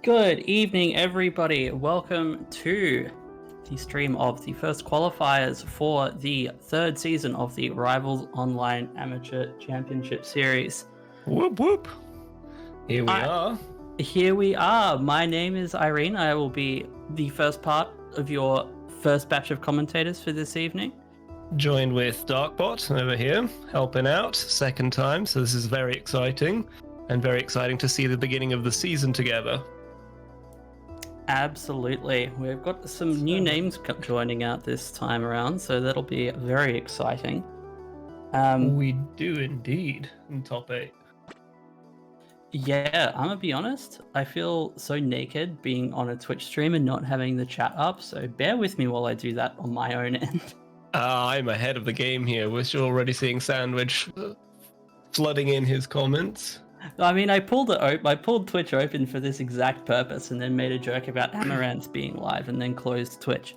Good evening, everybody. Welcome to the stream of the first qualifiers for the third season of the Rivals Online Amateur Championship Series. Whoop whoop. Here we are. Here we are. My name is Irene. I will be the first part of your first batch of commentators for this evening. Joined with Darkbot over here, helping out, second time, so this is very exciting. And very exciting to see the beginning of the season together. Absolutely. We've got some new names joining out this time around, so that'll be very exciting. We do indeed, in top 8. Yeah, I'm gonna be honest, I feel so naked being on a Twitch stream and not having the chat up, so bear with me while I do that on my own end. I'm ahead of the game here. We're still already seeing Sandwich flooding in his comments. I mean, I pulled Twitch open for this exact purpose and then made a joke about Amaranth being live and then closed Twitch.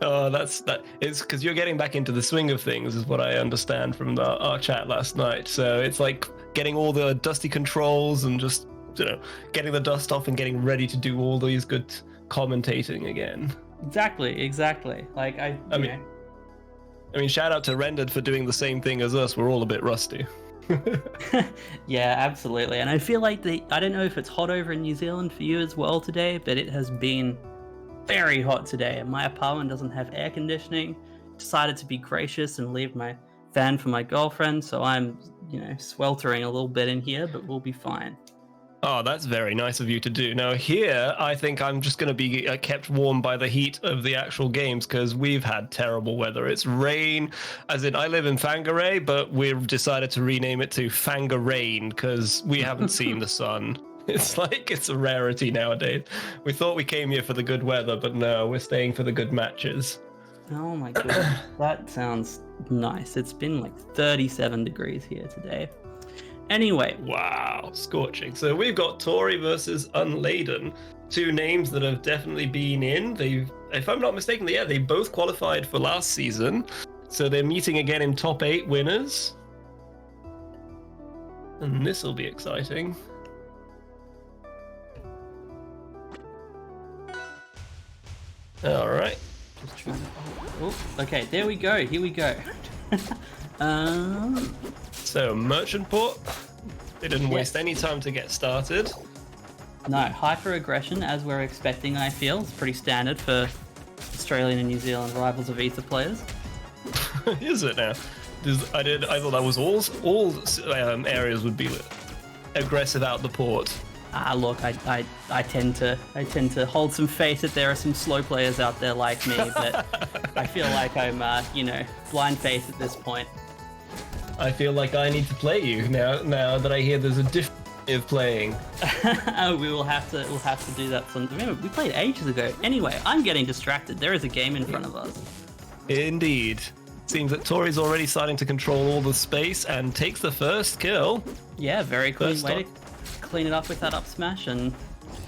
Oh, it's because you're getting back into the swing of things, is what I understand from our chat last night. So it's like getting all the dusty controls and just, getting the dust off and getting ready to do all these good commentating again. Exactly. Like, I mean, shout out to Rendered for doing the same thing as us. We're all a bit rusty. Yeah, absolutely. And I feel like I don't know if it's hot over in New Zealand for you as well today, but it has been very hot today. And my apartment doesn't have air conditioning. Decided to be gracious and leave my fan for my girlfriend, so I'm, sweltering a little bit in here, but we'll be fine. Oh, that's very nice of you to do. Now here, I think I'm just going to be kept warm by the heat of the actual games because we've had terrible weather. It's rain, as in I live in Whangarei, but we've decided to rename it to Whangarain because we haven't seen the sun. It's like it's a rarity nowadays. We thought we came here for the good weather, but no, we're staying for the good matches. Oh my goodness, that sounds nice. It's been like 37 degrees here today. Anyway. Wow, scorching. So we've got Taurii versus Unladen, two names that have definitely been in. If I'm not mistaken, they both qualified for last season. So they're meeting again in top 8 winners. And this will be exciting. All right. Okay, there we go. Here we go. So, Merchant Port, they didn't waste any time to get started. No, hyper-aggression, as we're expecting, I feel. It's pretty standard for Australian and New Zealand rivals of Aether players. Is it now? I thought that was all areas would be aggressive out the port. Look, I tend to hold some faith that there are some slow players out there like me, but I feel like I'm, blind faith at this point. I feel like I need to play you now that I hear there's a different way of playing. We'll have to do that sometime. We played ages ago. Anyway, I'm getting distracted. There is a game in front of us. Indeed. Seems that Taurii's already starting to control all the space and takes the first kill. Yeah, very clean way to clean it up with that up smash, and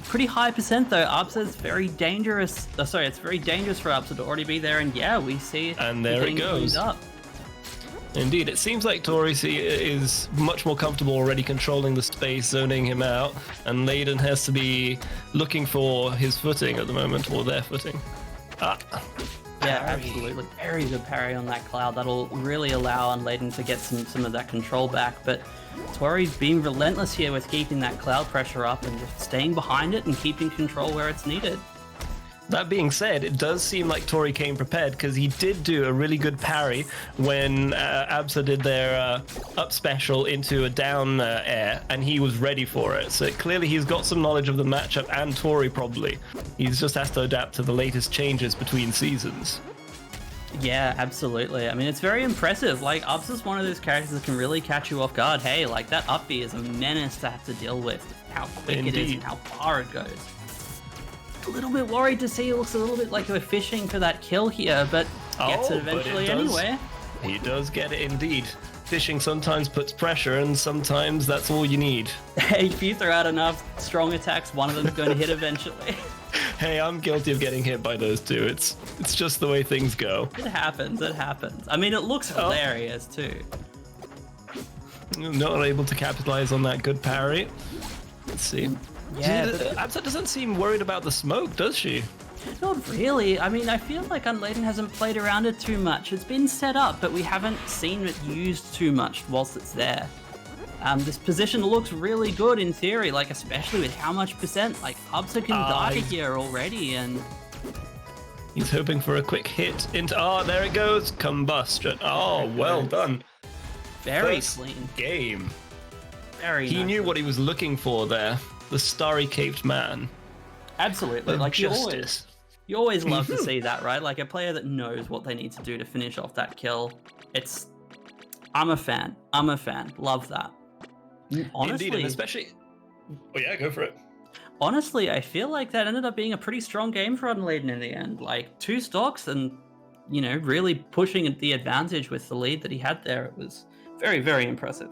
pretty high percent though. Upset is very dangerous. It's very dangerous for Upset to already be there, and yeah, we see. And there it goes. Up. Indeed, it seems like Taurii is much more comfortable already controlling the space, zoning him out, and Laden has to be looking for his footing at the moment, or their footing. Yeah, absolutely. Very good parry on that cloud. That'll really allow Unladen to get some of that control back, but Taurii's being relentless here with keeping that cloud pressure up and just staying behind it and keeping control where it's needed. That being said, it does seem like Taurii came prepared because he did do a really good parry when Absa did their up special into a down air, and he was ready for it. So clearly he's got some knowledge of the matchup, and Taurii probably. He just has to adapt to the latest changes between seasons. Yeah, absolutely. I mean, it's very impressive. Like, Absa's one of those characters that can really catch you off guard. Hey, like, that up B is a menace to have to deal with. How quick it is and how far it goes. A little bit worried to see. It looks a little bit like we're fishing for that kill here, but gets it eventually anyway. He does get it indeed. Fishing sometimes puts pressure, and sometimes that's all you need. Hey, if you throw out enough strong attacks, one of them's going to hit eventually. Hey, I'm guilty of getting hit by those two. It's just the way things go. It happens. I mean, it looks hilarious too. Not able to capitalize on that good parry. Let's see. Yeah, Absa doesn't seem worried about the smoke, does she? not really. I mean, I feel like Unladen hasn't played around it too much. It's been set up, but we haven't seen it used too much whilst it's there. This position looks really good in theory, like especially with how much percent. Like Absa can die here already, and he's hoping for a quick hit into. Oh, there it goes, combustion. Oh, well done. Very First clean game. Very. He nice. knew what he was looking for there. The starry caped man. Absolutely, Of like justice. you always love to see that, right? Like a player that knows what they need to do to finish off that kill. I'm a fan. Love that. Honestly, Indeed, and especially. Oh yeah, go for it. Honestly, I feel like that ended up being a pretty strong game for Unladen in the end. Like 2 stocks and, really pushing the advantage with the lead that he had there. It was very, very impressive.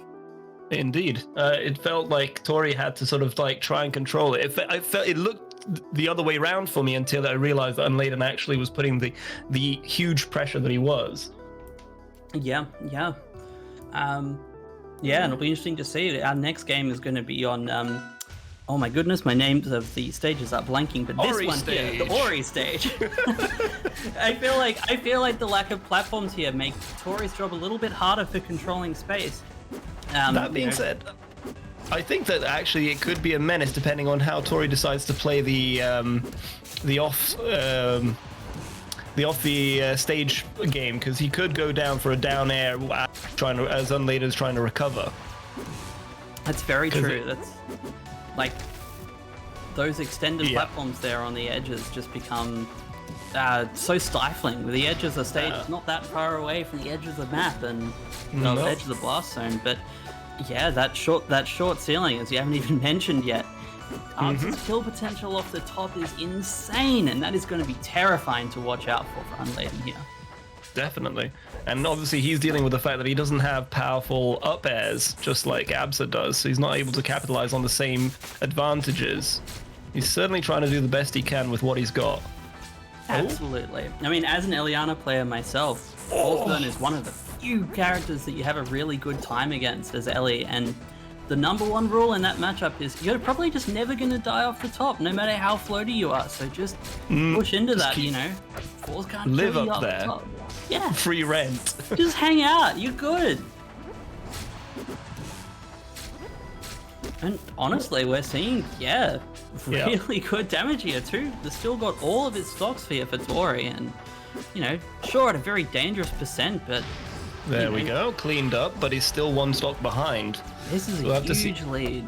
Indeed. It felt like Taurii had to sort of like try and control it. It looked the other way around for me until I realized that Unladen actually was putting the huge pressure that he was. Yeah. Yeah, and it'll be interesting to see. Our next game is going to be on oh my goodness, my names of the stages are blanking, but this one here, the Taurii stage. I feel like the lack of platforms here make Taurii's job a little bit harder for controlling space. That being said, I think that actually it could be a menace depending on how Taurii decides to play the off the stage game, because he could go down for a down air as Unladen's trying to recover. That's very true. That's like those extended platforms there on the edges just become so stifling. The edge of the stage is not that far away from the edge of the map and the edge of the blast zone, but yeah, that short ceiling, as you haven't even mentioned yet. Absa's kill potential off the top is insane, and that is going to be terrifying to watch out for Unladen here. Definitely. And obviously he's dealing with the fact that he doesn't have powerful up airs, just like Absa does, so he's not able to capitalize on the same advantages. He's certainly trying to do the best he can with what he's got. Absolutely. I mean, as an Eliana player myself, Forceburn is one of the few characters that you have a really good time against as Ellie, and the number 1 rule in that matchup is you're probably just never going to die off the top, no matter how floaty you are, so just push into that, Force can't live kill you up the there. top. Yeah. Free rent. Just hang out, you're good. And honestly, we're seeing, really good damage here too. They've still got all of his stocks here for Taurii, and, sure, at a very dangerous percent, but... There we go, cleaned up, but he's still 1 stock behind. This is a huge lead.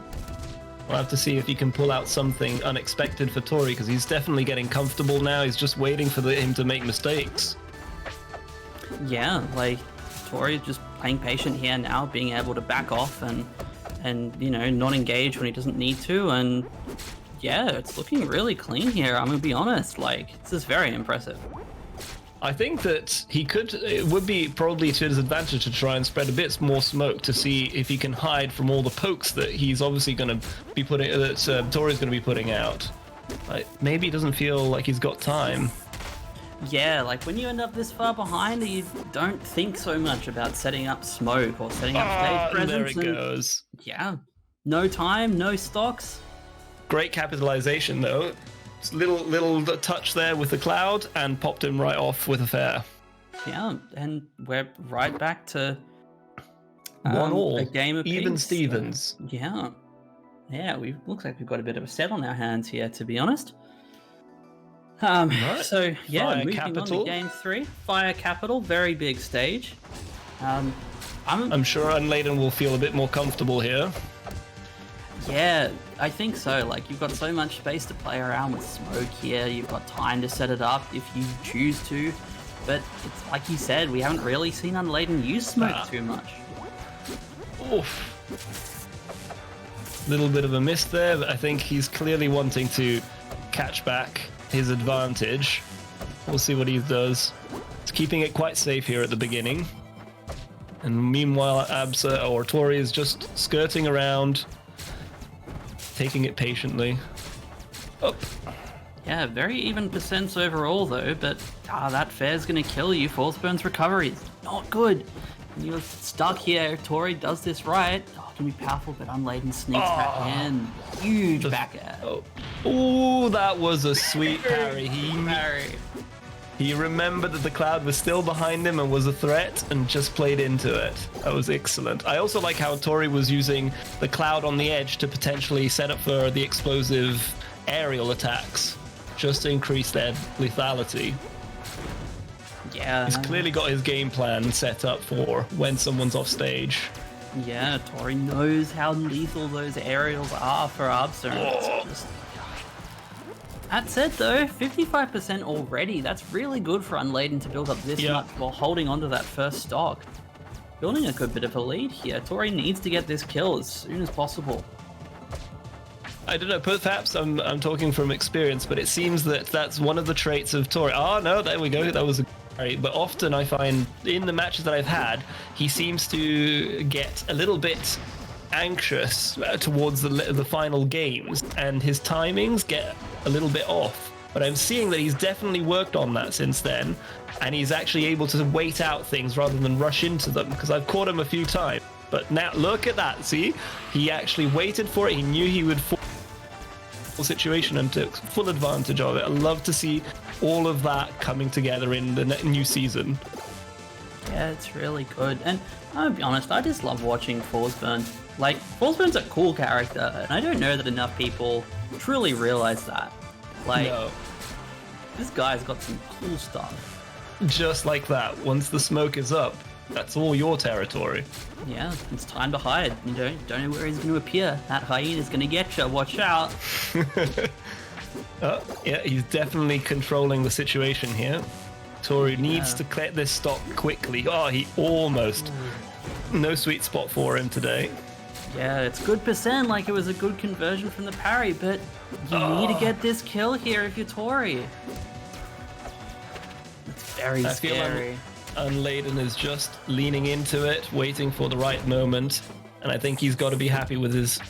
We'll have to see if he can pull out something unexpected for Taurii, because he's definitely getting comfortable now. He's just waiting for him to make mistakes. Yeah, like Taurii just playing patient here now, being able to back off and not engage when he doesn't need to, and yeah, it's looking really clean here. I'm gonna be honest, like this is very impressive. I think that it would be probably to his advantage to try and spread a bit more smoke to see if he can hide from all the pokes that he's obviously going to be Taurii's going to be putting out. Like, maybe he doesn't feel like he's got time. Yeah, like when you end up this far behind, you don't think so much about setting up smoke or setting up stage presence. There it goes. Yeah, no time, no stocks. Great capitalization though. Little touch there with the cloud and popped him right off with a fair. Yeah, and we're right back to 1-1, a game of even peace. Stevens. Yeah, looks like we've got a bit of a set on our hands here, to be honest. Right. So yeah, Fire moving Capital. on to game 3, Fire Capital, very big stage. I'm sure Unladen will feel a bit more comfortable here. Yeah, I think so. Like, you've got so much space to play around with smoke here. You've got time to set it up if you choose to. But it's like you said, we haven't really seen Unladen use smoke too much. Oof. Little bit of a miss there, but I think he's clearly wanting to catch back his advantage. We'll see what he does. He's keeping it quite safe here at the beginning. And meanwhile, Taurii is just skirting around, taking it patiently. Up. Yeah, very even percents overall though, but that fair's gonna kill you. Forceburn's recovery is not good. You're stuck here. Taurii does this right. Oh, can be powerful, but Unladen sneaks back in. Huge back air. Oh, that was a sweet parry. Parry. He remembered that the cloud was still behind him and was a threat and just played into it. That was excellent. I also like how Taurii was using the cloud on the edge to potentially set up for the explosive aerial attacks, just to increase their lethality. Yeah. He's clearly got his game plan set up for when someone's off stage. Yeah, Taurii knows how lethal those aerials are for Arbstone. That said, though, 55% already. That's really good for Unladen to build up this much while holding onto that first stock. Building a good bit of a lead here. Taurii needs to get this kill as soon as possible. I don't know, perhaps I'm talking from experience, but it seems that that's one of the traits of Taurii. Oh, no, there we go. That was a great. But often I find in the matches that I've had, he seems to get a little bit anxious towards the final games, and his timings get a little bit off. But I'm seeing that he's definitely worked on that since then, and he's actually able to wait out things rather than rush into them, because I've caught him a few times. But now look at that, see? He actually waited for it. He knew he would fall situation and took full advantage of it. I love to see all of that coming together in the new season. Yeah, it's really good. And I'll be honest, I just love watching Forsburn. Like, Forsburn's a cool character, and I don't know that enough people truly realize that. Like, No. This guy's got some cool stuff. Just like that, once the smoke is up, that's all your territory. Yeah, it's time to hide. You don't know where he's going to appear. That hyena's going to get you. Watch out. Yeah, he's definitely controlling the situation here. Taurii needs to clear this stock quickly. Oh, he almost... No sweet spot for him today. Yeah, it's good percent, like it was a good conversion from the parry, but you need to get this kill here if you're Taurii. It's very scary. Unladen is just leaning into it, waiting for the right moment, and I think he's got to be happy with his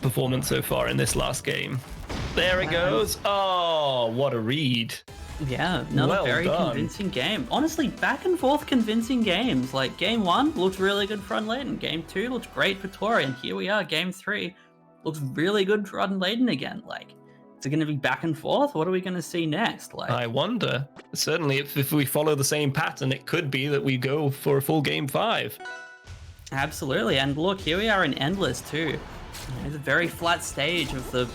performance so far in this last game. There it goes. Oh, what a read. Yeah, another very convincing game. Honestly, back and forth convincing games. Like, game 1 looked really good for Unladen. Game 2 looked great for Taurii. And here we are, game 3 looks really good for Unladen again. Like, is it going to be back and forth? What are we going to see next? Like, I wonder. Certainly, if we follow the same pattern, it could be that we go for a full game 5. Absolutely. And look, here we are in Endless too. It's a very flat stage of the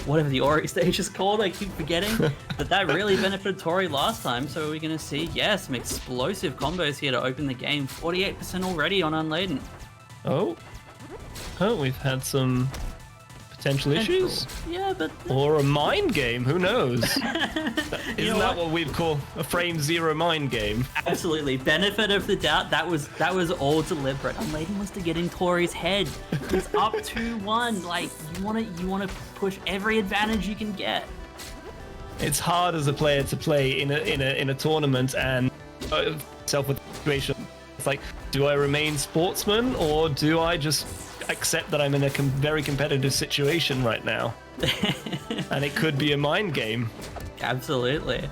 whatever the Ori stage is called, I keep forgetting. But that really benefited Taurii last time, so we're going to see, some explosive combos here to open the game. 48% already on Unladen. Oh, we've had some potential issues? Yeah, but... Or a mind game, who knows? Isn't that what we'd call a frame zero mind game? Absolutely. Benefit of the doubt, that was all deliberate. Unladen wants to get in Taurii's head. He's up 2-1. Like, you want to push every advantage you can get. It's hard as a player to play in a tournament and self with the situation. It's like, do I remain sportsman or do I just accept that I'm in a very competitive situation right now? And it could be a mind game. Absolutely.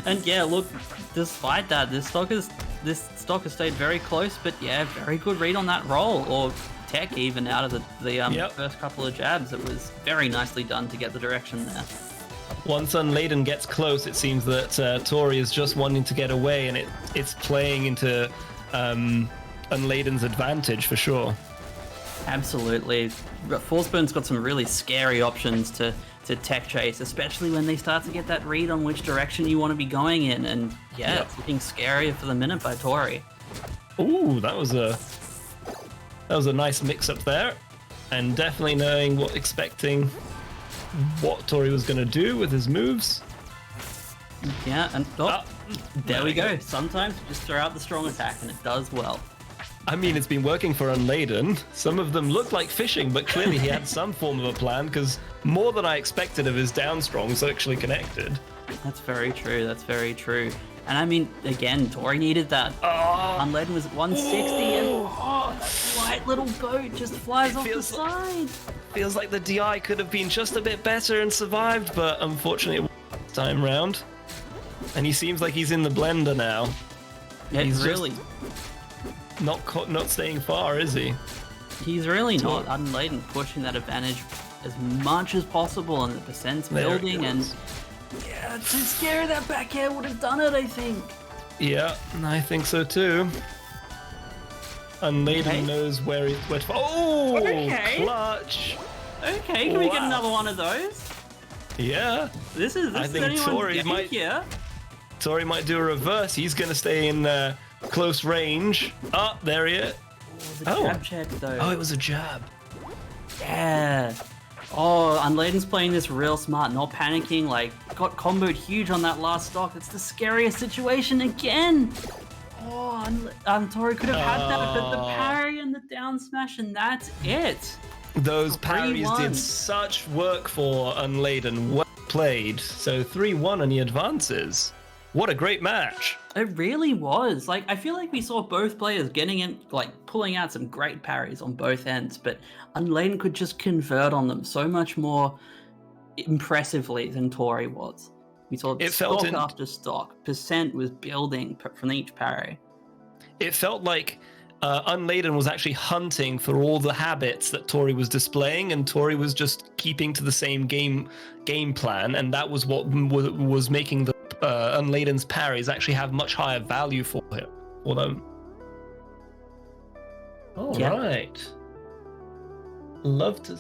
And yeah, look, despite that, this stock has stayed very close, but yeah, very good read on that roll, or tech even, out of the first couple of jabs. It was very nicely done to get the direction there. Once Unladen gets close, it seems that Taurii is just wanting to get away, and it's playing into Unladen's advantage for sure. Absolutely. Forsburn's got some really scary options to tech chase, especially when they start to get that read on which direction you want to be going in, and it's looking scarier for the minute by Taurii. Ooh, that was a nice mix-up there, and definitely knowing expecting what Taurii was going to do with his moves. Yeah, and there we go. Sometimes you just throw out the strong attack and it does well. I mean, it's been working for Unladen. Some of them look like fishing, but clearly he had some form of a plan, because more than I expected of his down strongs actually connected. That's very true. That's very true. And I mean, again, Taurii needed that. Unladen was at 160, and that slight little boat just flies off the side. Feels like the DI could have been just a bit better and survived, but unfortunately, this time round. And he seems like he's in the blender now. He's really, not staying far, is he? he's really not. Unladen pushing that advantage as much as possible, and the percent's There it building, and goes. yeah, it's too scary. That back air would have done it, I think. Yeah, I think so too. Unladen Okay. knows where to. Oh, Okay. clutch! Okay, can we get Wow. another one of those? Yeah, This is I think anyone's Taurii game might- here. Taurii might do a reverse. He's gonna stay in close range. Oh, there he is. The Oh. jab check though. Oh, it was a jab. Yeah. Oh, Unladen's playing this real smart, not panicking, like, got comboed huge on that last stock. It's the scariest situation again. Oh, Taurii could have had that, but the parry and the down smash, and that's it. Those parries 3-1. did such work for Unladen. Well played. So 3-1 and he advances. What a great match. It really was. Like, I feel like we saw both players getting in, like, pulling out some great parries on both ends, but Unladen could just convert on them so much more impressively than Taurii was. We saw It felt stock in- after stock. Percent was building from each parry. It felt like Unladen was actually hunting for all the habits that Taurii was displaying, and Taurii was just keeping to the same game plan, and that was what was making the Unladen's parries actually have much higher value for them. All Yeah. right. Love to